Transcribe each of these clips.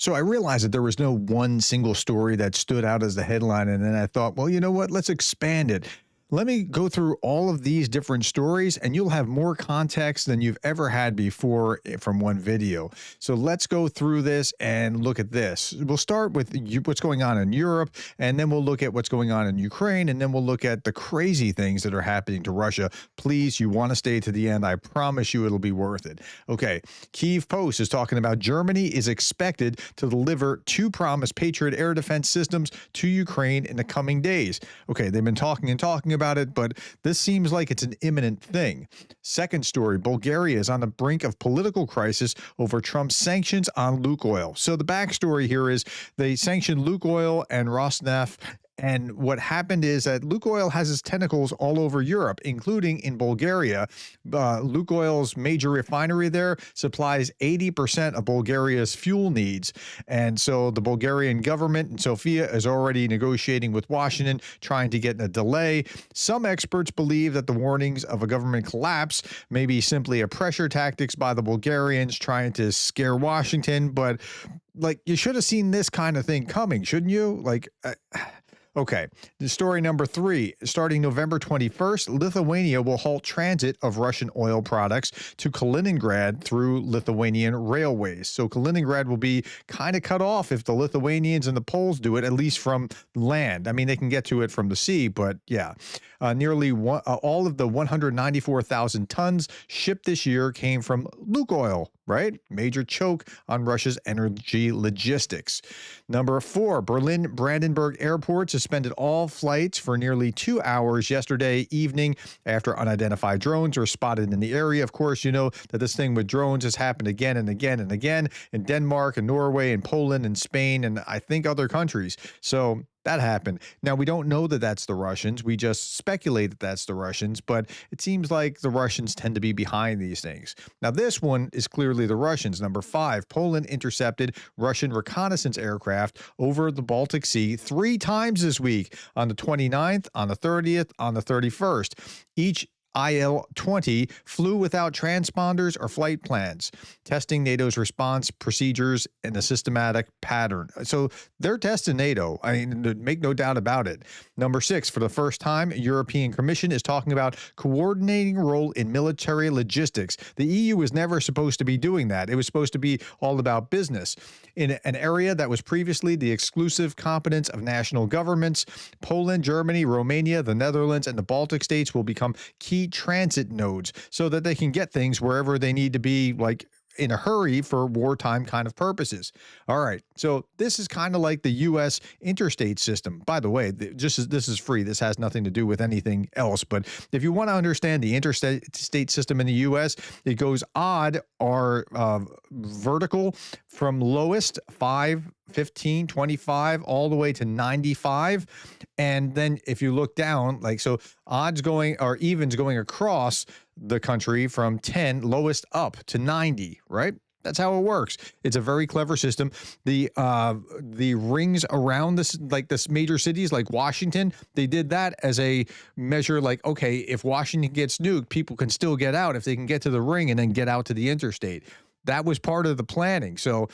So I realized that there was no one single story that stood out as the headline. And then I thought, well, you know what? Let's expand it. Let me go through all of these different stories, and you'll have more context than you've ever had before from one video. So let's go through this and look at this. We'll start with what's going on in Europe, and then we'll look at what's going on in Ukraine, and then we'll look at the crazy things that are happening to Russia. Please, you want to stay to the end. I promise you it'll be worth it. Okay, Kyiv Post is talking about Germany is expected to deliver 2 promised Patriot air defense systems to Ukraine in the coming days. Okay, they've been talking and talking about it, but this seems like it's an imminent thing. Second story, Bulgaria is on the brink of political crisis over Trump's sanctions on Lukoil. So the backstory here is they sanctioned Lukoil and Rosneft. And what happened is that Lukoil has its tentacles all over Europe, including in Bulgaria. Lukoil's major refinery there supplies 80% of Bulgaria's fuel needs. And so the Bulgarian government in Sofia is already negotiating with Washington, trying to get a delay. Some experts believe that the warnings of a government collapse may be simply a pressure tactics by the Bulgarians trying to scare Washington. But like, you should have seen this kind of thing coming, shouldn't you? Okay, the story number 3, starting November 21st, Lithuania will halt transit of Russian oil products to Kaliningrad through Lithuanian railways. So Kaliningrad will be kind of cut off if the Lithuanians and the Poles do it, at least from land. I mean, they can get to it from the sea, but yeah. Nearly all of the 194,000 tons shipped this year came from Lukoil, right? Major choke on Russia's energy logistics. Number 4, Berlin Brandenburg Airport suspended all flights for nearly 2 hours yesterday evening after unidentified drones were spotted in the area. Of course, you know that this thing with drones has happened again and again and again in Denmark and Norway and Poland and Spain and I think other countries. So that happened. Now, we don't know that that's the Russians. We just speculate that that's the Russians, but it seems like the Russians tend to be behind these things. Now, this one is clearly the Russians. Number 5, Poland intercepted Russian reconnaissance aircraft over the Baltic Sea 3 times this week, on the 29th, on the 30th, on the 31st. Each IL-20 flew without transponders or flight plans, testing NATO's response procedures in a systematic pattern. So they're testing NATO. I mean, make no doubt about it. Number 6, for the first time, European Commission is talking about coordinating role in military logistics. The EU was never supposed to be doing that. It was supposed to be all about business. In an area that was previously the exclusive competence of national governments, Poland, Germany, Romania, the Netherlands, and the Baltic states will become key transit nodes so that they can get things wherever they need to be, like in a hurry for wartime kind of purposes. All right. So this is kind of like the U.S. interstate system. By the way, this is free. This has nothing to do with anything else. But if you want to understand the interstate system in the U.S., it goes odd or vertical from lowest 5, 15, 25, all the way to 95. And then if you look down, like, so odds going or evens going across the country from 10 lowest up to 90, right? That's how it works. It's a very clever system. The rings around this, like this major cities like Washington, they did that as a measure like, okay, if Washington gets nuked, people can still get out if they can get to the ring and then get out to the interstate. That was part of the planning. So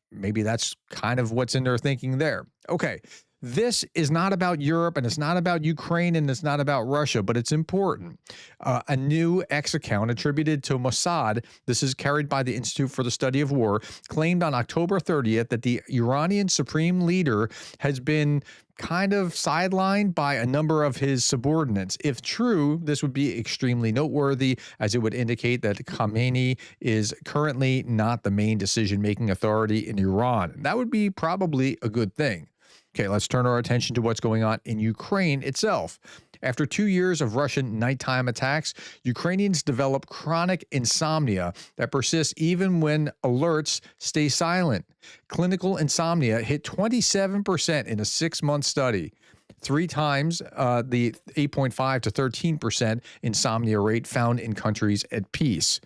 maybe that's kind of what's in their thinking there. Okay. This is not about Europe, and it's not about Ukraine, and it's not about Russia, but it's important. A new X account attributed to Mossad, this is carried by the Institute for the Study of War, claimed on October 30th that the Iranian supreme leader has been kind of sidelined by a number of his subordinates. If true, this would be extremely noteworthy, as it would indicate that Khamenei is currently not the main decision-making authority in Iran. That would be probably a good thing. Okay, let's turn our attention to what's going on in Ukraine itself. After 2 years of Russian nighttime attacks, Ukrainians develop chronic insomnia that persists even when alerts stay silent. Clinical insomnia hit 27% in a 6-month study, 3 times the 8.5 to 13% insomnia rate found in countries at peace.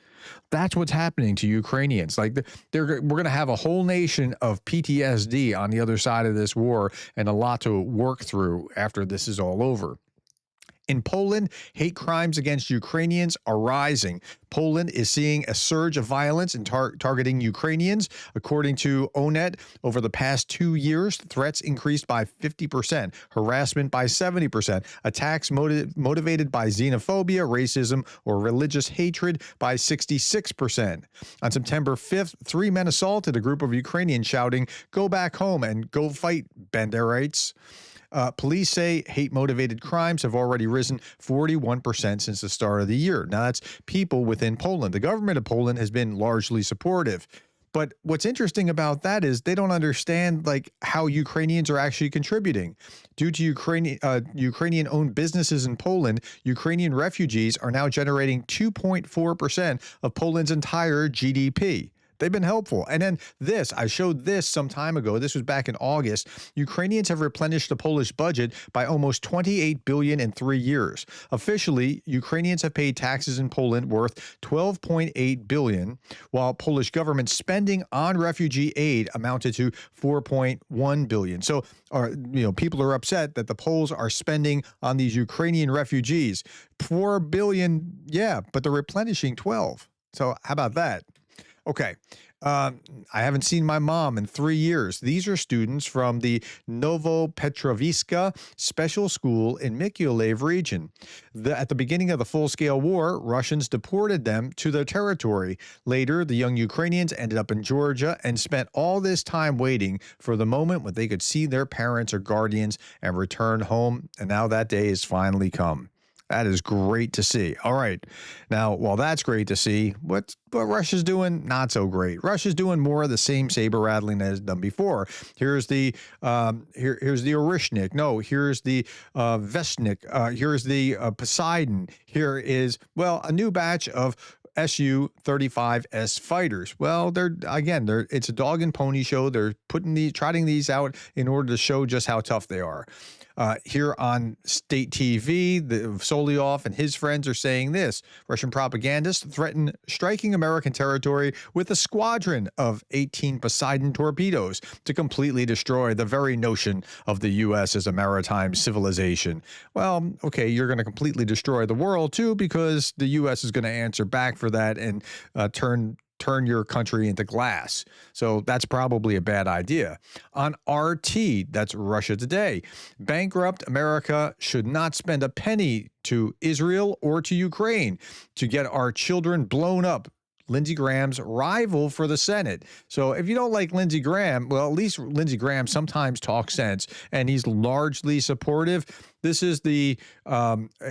That's what's happening to Ukrainians. Like, we're going to have a whole nation of PTSD on the other side of this war, and a lot to work through after this is all over. In Poland, hate crimes against Ukrainians are rising. Poland is seeing a surge of violence and targeting Ukrainians. According to ONET, over the past 2 years, threats increased by 50%, harassment by 70%, attacks motivated by xenophobia, racism, or religious hatred by 66%. On September 5th, 3 men assaulted a group of Ukrainians shouting, "Go back home and go fight, Banderites." Police say hate-motivated crimes have already risen 41% since the start of the year. Now, that's people within Poland. The government of Poland has been largely supportive. But what's interesting about that is they don't understand like how Ukrainians are actually contributing. Due to Ukrainian-owned businesses in Poland, Ukrainian refugees are now generating 2.4% of Poland's entire GDP. They've been helpful. And then I showed this some time ago. This was back in August. Ukrainians have replenished the Polish budget by almost 28 billion in 3 years. Officially, Ukrainians have paid taxes in Poland worth 12.8 billion, while Polish government spending on refugee aid amounted to 4.1 billion. So, people are upset that the Poles are spending on these Ukrainian refugees 4 billion, yeah, but they're replenishing 12. So, how about that? Okay. I haven't seen my mom in 3 years. These are students from the Novopetroviska Special School in Mykolaiv region. At the beginning of the full-scale war, Russians deported them to their territory. Later, the young Ukrainians ended up in Georgia and spent all this time waiting for the moment when they could see their parents or guardians and return home. And now that day has finally come. That is great to see. All right. Now, while that's great to see, what Russia's doing, not so great. Russia's doing more of the same saber rattling as done before. Here's the here's the Orishnik. No, here's the Vestnik. Here's the Poseidon. Here is, a new batch of Su-35S fighters. Well, it's a dog and pony show. They're trotting these out in order to show just how tough they are. Here on state TV, Solyov and his friends are saying this. Russian propagandists threaten striking American territory with a squadron of 18 Poseidon torpedoes to completely destroy the very notion of the U.S. as a maritime civilization. Well, okay, you're going to completely destroy the world, too, because the U.S. is going to answer back for that and turn your country into glass. So that's probably a bad idea. On RT, that's Russia Today, bankrupt America should not spend a penny to Israel or to Ukraine to get our children blown up. Lindsey Graham's rival for the Senate. So if you don't like Lindsey Graham, well, at least Lindsey Graham sometimes talks sense, and he's largely supportive. This is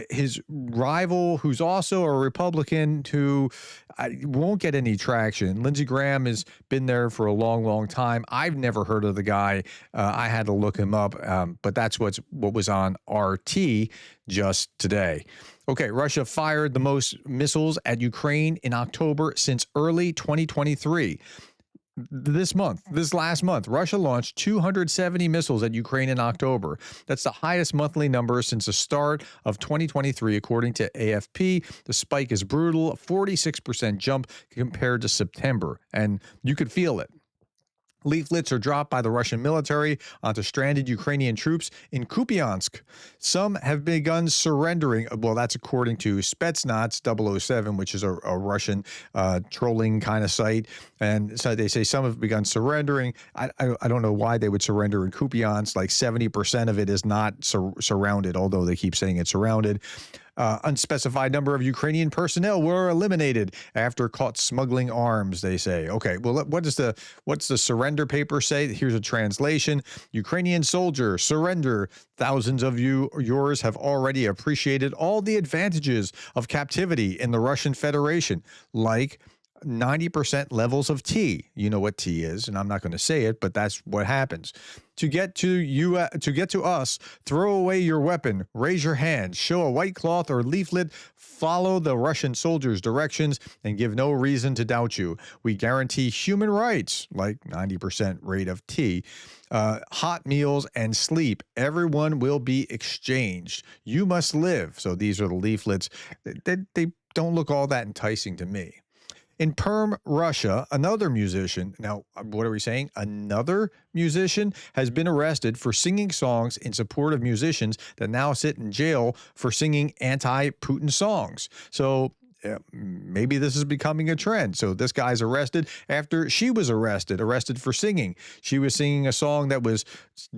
his rival, who's also a Republican, who won't get any traction. Lindsey Graham has been there for a long, long time. I've never heard of the guy. I had to look him up, but that's what was on RT just today. Okay, Russia fired the most missiles at Ukraine in October since early 2023. This last month, Russia launched 270 missiles at Ukraine in October. That's the highest monthly number since the start of 2023, according to AFP. The spike is brutal, a 46% jump compared to September, and you could feel it. Leaflets are dropped by the Russian military onto stranded Ukrainian troops in Kupiansk. Some have begun surrendering. Well, that's according to Spetsnaz 007, which is a Russian trolling kind of site. And so they say some have begun surrendering. I don't know why they would surrender in Kupiansk. Like 70% of it is not surrounded, although they keep saying it's surrounded. Unspecified number of Ukrainian personnel were eliminated after caught smuggling arms, they say. Okay, well, what's the surrender paper say? Here's a translation. Ukrainian soldier, surrender. Thousands of yours have already appreciated all the advantages of captivity in the Russian Federation, like 90% levels of tea. You know what tea is, and I'm not going to say it, but that's what happens. To get to us, throw away your weapon, raise your hand, show a white cloth or leaflet, follow the Russian soldiers' directions, and give no reason to doubt you. We guarantee human rights, like 90% rate of tea, hot meals, and sleep. Everyone will be exchanged. You must live. So these are the leaflets. They don't look all that enticing to me. In Perm, Russia, another musician, now what are we saying? Another musician has been arrested for singing songs in support of musicians that now sit in jail for singing anti-Putin songs. So maybe this is becoming a trend. So this guy's arrested after she was arrested for singing. She was singing a song that was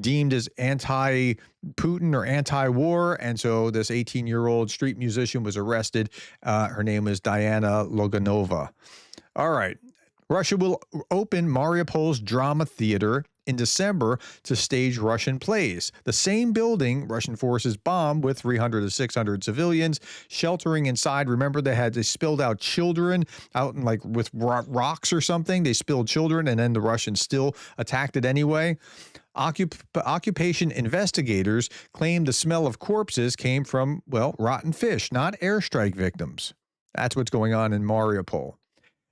deemed as anti-Putin or anti-war. And so this 18-year-old street musician was arrested. Her name is Diana Loganova. All right. Russia will open Mariupol's drama theater in December to stage Russian plays. The same building Russian forces bombed with 300 to 600 civilians sheltering inside. Remember, they spilled out children out in with rocks or something. They spilled children, and then the Russians still attacked it anyway. Occupation investigators claim the smell of corpses came from, rotten fish, not airstrike victims. That's what's going on in Mariupol.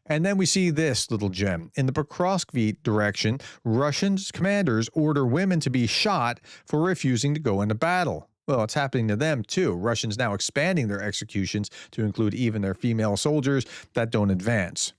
And then we see this little gem. In the Pokrovsky direction, Russian commanders order women to be shot for refusing to go into battle. Well, it's happening to them too. Russians now expanding their executions to include even their female soldiers that don't advance.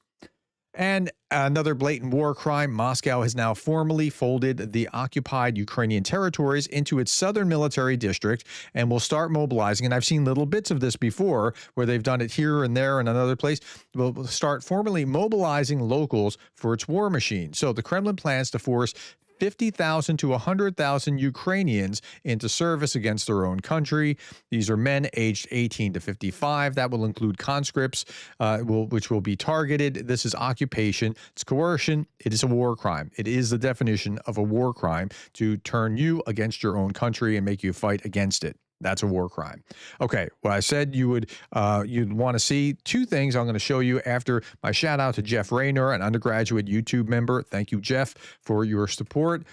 And another blatant war crime, Moscow has now formally folded the occupied Ukrainian territories into its southern military district and will start mobilizing. And I've seen little bits of this before where they've done it here and there and another place. Will start formally mobilizing locals for its war machine. So the Kremlin plans to force 50,000 to 100,000 Ukrainians into service against their own country. These are men aged 18 to 55. That will include conscripts, which will be targeted. This is occupation. It's coercion. It is a war crime. It is the definition of a war crime to turn you against your own country and make you fight against it. That's a war crime. Okay, well, I said you'd want to see two things I'm going to show you after my shout out to Jeff Rayner, an undergraduate YouTube member. Thank you, Jeff, for your support.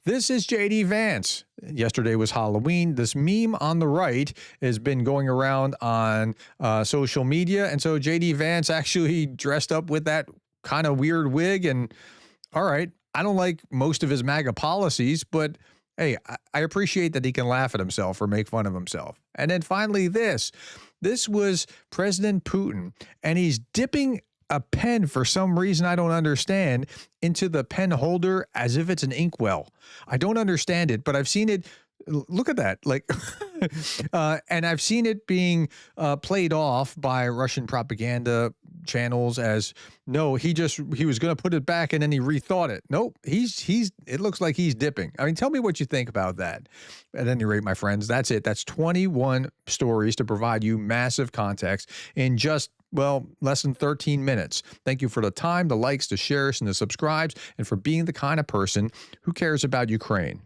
This is J.D. Vance. Yesterday was Halloween. This meme on the right has been going around on social media, and so J.D. Vance actually dressed up with that kind of weird wig. And all right, I don't like most of his MAGA policies, but hey, I appreciate that he can laugh at himself or make fun of himself. And then finally this was President Putin, and he's dipping a pen for some reason I don't understand into the pen holder as if it's an inkwell. I don't understand it, but I've seen it. Look at that. And I've seen it being played off by Russian propaganda channels as no, he was going to put it back and then he rethought it. Nope. It looks like he's dipping. I mean, tell me what you think about that. At any rate, my friends, that's it. That's 21 stories to provide you massive context in just less than 13 minutes. Thank you for the time, the likes, the shares, and the subscribes, and for being the kind of person who cares about Ukraine.